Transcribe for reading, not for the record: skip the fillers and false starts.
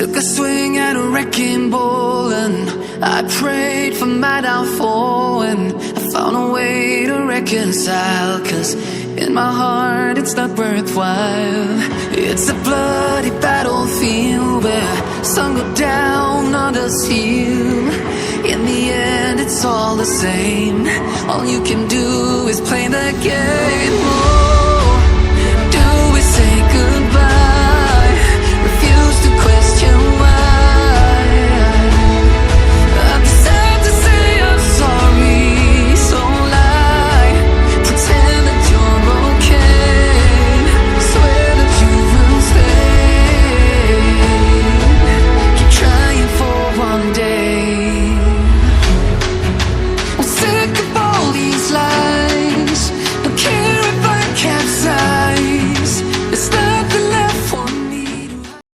Took a swing at a wrecking ball and I prayed for my downfall, and I found a way to reconcile, 'cause in my heart it's not worthwhile. It's a bloody battlefield where some go down, others heal. In the end it's all the same. All you can do is play the game. Oh, do we say goodbye? Refuse to question why. I've decided to say I'm sorry, so lie. Pretend that you're okay. Swear that you will stay. Keep trying for one day. We'll say